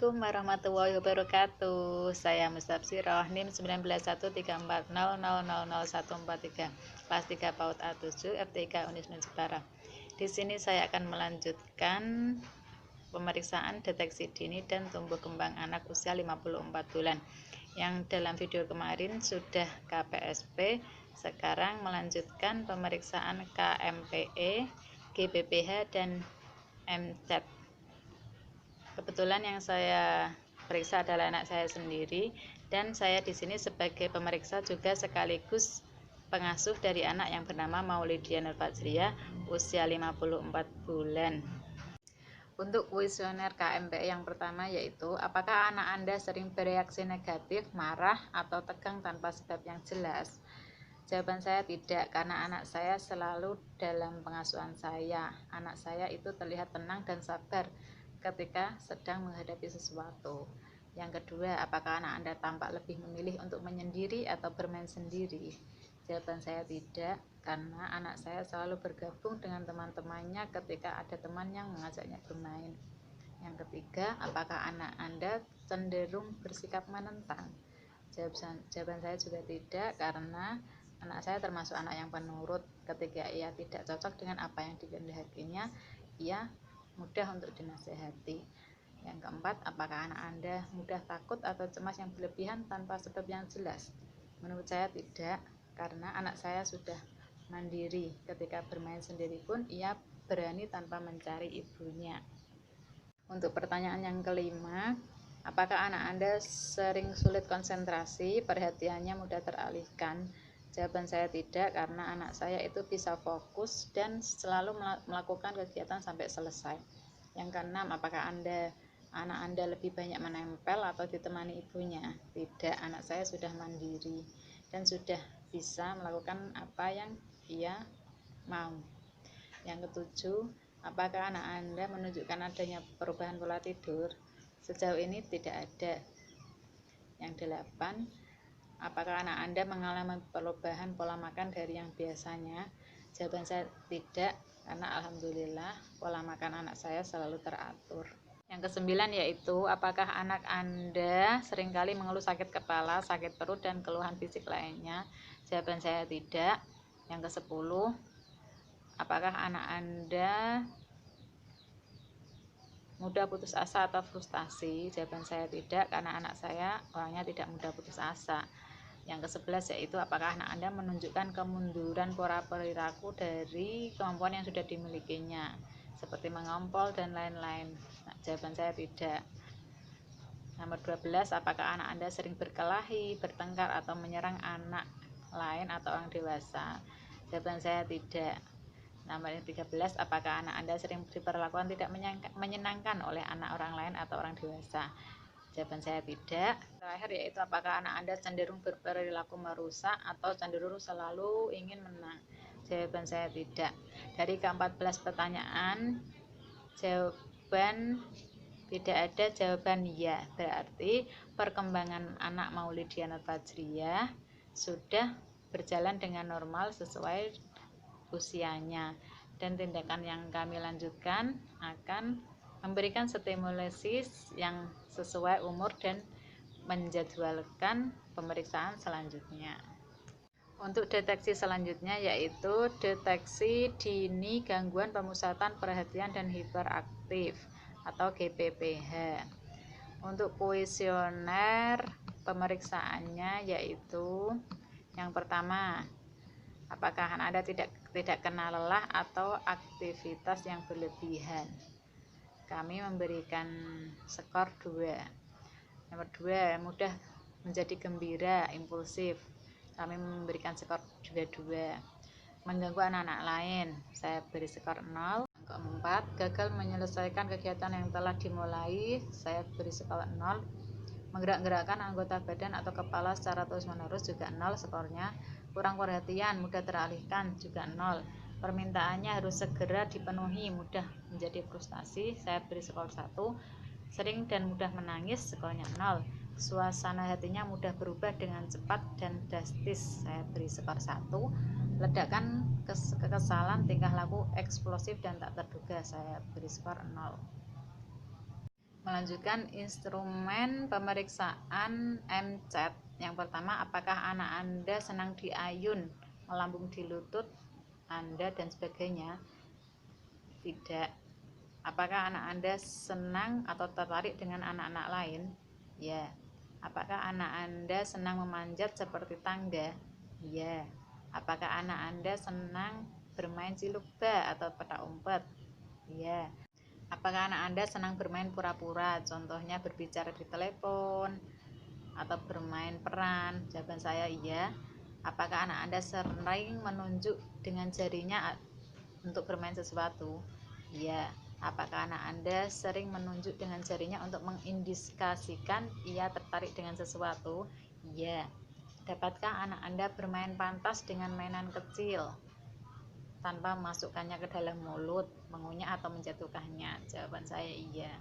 Assalamualaikum warahmatullahi wabarakatuh. Saya Mustabsirah, NIM 191340000143, kelas 3 PAUD A7, FTIK Unismen Jepara. Di sini saya akan melanjutkan pemeriksaan deteksi dini dan tumbuh kembang anak usia 54 bulan. Yang dalam video kemarin sudah KPSP, sekarang melanjutkan pemeriksaan KMPE, GBPH, dan MCAT. Kebetulan yang saya periksa adalah anak saya sendiri, dan saya di sini sebagai pemeriksa juga sekaligus pengasuh dari anak yang bernama Maulidia Nur Fajriyah, usia 54 bulan. Untuk kuesioner KMPE yang pertama yaitu, apakah anak Anda sering bereaksi negatif, marah, atau tegang tanpa sebab yang jelas? Jawaban saya tidak, karena anak saya selalu dalam pengasuhan saya. Anak saya itu terlihat tenang dan sabar ketika sedang menghadapi sesuatu. Yang kedua, apakah anak Anda tampak lebih memilih untuk menyendiri atau bermain sendiri? Jawaban saya tidak, karena anak saya selalu bergabung dengan teman-temannya ketika ada teman yang mengajaknya bermain. Yang ketiga, apakah anak Anda cenderung bersikap menentang? Jawaban saya juga tidak, karena anak saya termasuk anak yang penurut. Ketika ia tidak cocok dengan apa yang dikehendakinya, ia mudah untuk dinasehati. Yang keempat, apakah anak Anda mudah takut atau cemas yang berlebihan tanpa sebab yang jelas? Menurut saya tidak, karena anak saya sudah mandiri. Ketika bermain sendiri pun ia berani tanpa mencari ibunya. Untuk pertanyaan yang kelima, apakah anak Anda sering sulit konsentrasi, perhatiannya mudah teralihkan? Jawaban saya tidak, karena anak saya itu bisa fokus dan selalu melakukan kegiatan sampai selesai. Yang keenam, apakah anak Anda lebih banyak menempel atau ditemani ibunya? Tidak, anak saya sudah mandiri dan sudah bisa melakukan apa yang ia mau. Yang ketujuh, apakah anak Anda menunjukkan adanya perubahan pola tidur? Sejauh ini tidak ada. Yang delapan, apakah anak Anda mengalami perubahan pola makan dari yang biasanya? Jawaban saya tidak, karena alhamdulillah pola makan anak saya selalu teratur. Yang kesembilan yaitu, apakah anak Anda seringkali mengeluh sakit kepala, sakit perut, dan keluhan fisik lainnya? Jawaban saya tidak. Yang kesepuluh, apakah anak Anda mudah putus asa atau frustasi? Jawaban saya tidak, karena anak saya orangnya tidak mudah putus asa. Yang ke-11 yaitu, apakah anak Anda menunjukkan kemunduran pola perilaku dari kemampuan yang sudah dimilikinya, seperti mengompol dan lain-lain? Jawaban saya tidak. Nomor 12, apakah anak Anda sering berkelahi, bertengkar, atau menyerang anak lain atau orang dewasa? Jawaban saya tidak. Nomor 13, apakah anak Anda sering diperlakukan tidak menyenangkan oleh anak orang lain atau orang dewasa? Jawaban saya tidak. Terakhir yaitu, apakah anak Anda cenderung berperilaku merusak atau cenderung selalu ingin menang? Jawaban saya tidak. Dari ke-14 pertanyaan, jawaban tidak ada, jawaban ya. Berarti perkembangan anak Maulidia Nur Fajriyah sudah berjalan dengan normal sesuai usianya, dan tindakan yang kami lanjutkan akan memberikan stimulasi yang sesuai umur dan menjadwalkan pemeriksaan selanjutnya. Untuk deteksi selanjutnya yaitu deteksi dini gangguan pemusatan perhatian dan hiperaktif atau GBPH. Untuk kuesioner pemeriksaannya yaitu, yang pertama, apakah anak Anda tidak kena lelah atau aktivitas yang berlebihan? Kami memberikan skor 2. Nomor 2, mudah menjadi gembira, impulsif. Kami memberikan skor juga 2. Mengganggu anak-anak lain, saya beri skor 0. Yang keempat, gagal menyelesaikan kegiatan yang telah dimulai, saya beri skor 0. Menggerak-gerakkan anggota badan atau kepala secara terus-menerus juga 0 skornya. Kurang perhatian, mudah teralihkan juga 0. Permintaannya harus segera dipenuhi, mudah menjadi frustasi, saya beri skor 1. Sering dan mudah menangis, skornya 0. Suasana hatinya mudah berubah dengan cepat dan drastis, saya beri skor 1. Ledakan kekesalan, tingkah laku eksplosif dan tak terduga, saya beri skor 0. Melanjutkan instrumen pemeriksaan MCAT. Yang pertama, apakah anak Anda senang diayun, melambung di lutut Anda dan sebagainya? Tidak. Apakah anak Anda senang atau tertarik dengan anak-anak lain? Ya. Apakah anak Anda senang memanjat seperti tangga? Ya. Apakah anak Anda senang bermain ciluk bak atau petak umpet? Ya. Apakah anak Anda senang bermain pura-pura, contohnya berbicara di telepon atau bermain peran? Jawaban saya iya. Apakah anak Anda sering menunjuk dengan jarinya untuk bermain sesuatu? Iya. Apakah anak Anda sering menunjuk dengan jarinya untuk mengindikasikan ia tertarik dengan sesuatu? Iya. Dapatkah anak Anda bermain pantas dengan mainan kecil tanpa memasukkannya ke dalam mulut, mengunyah atau menjatuhkannya? Jawaban saya iya.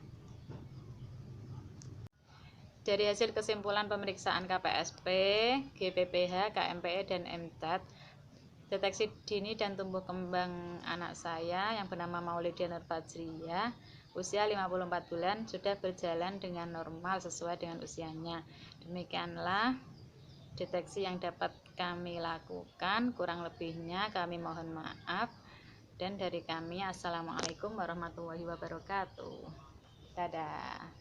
Dari hasil kesimpulan pemeriksaan KPSP, GPPH, KMPE, dan MCAT, deteksi dini dan tumbuh kembang anak saya yang bernama Maulidia Nur Fajriyah, usia 54 bulan, sudah berjalan dengan normal sesuai dengan usianya. Demikianlah deteksi yang dapat kami lakukan, kurang lebihnya kami mohon maaf. Dan dari kami, assalamualaikum warahmatullahi wabarakatuh. Dadah.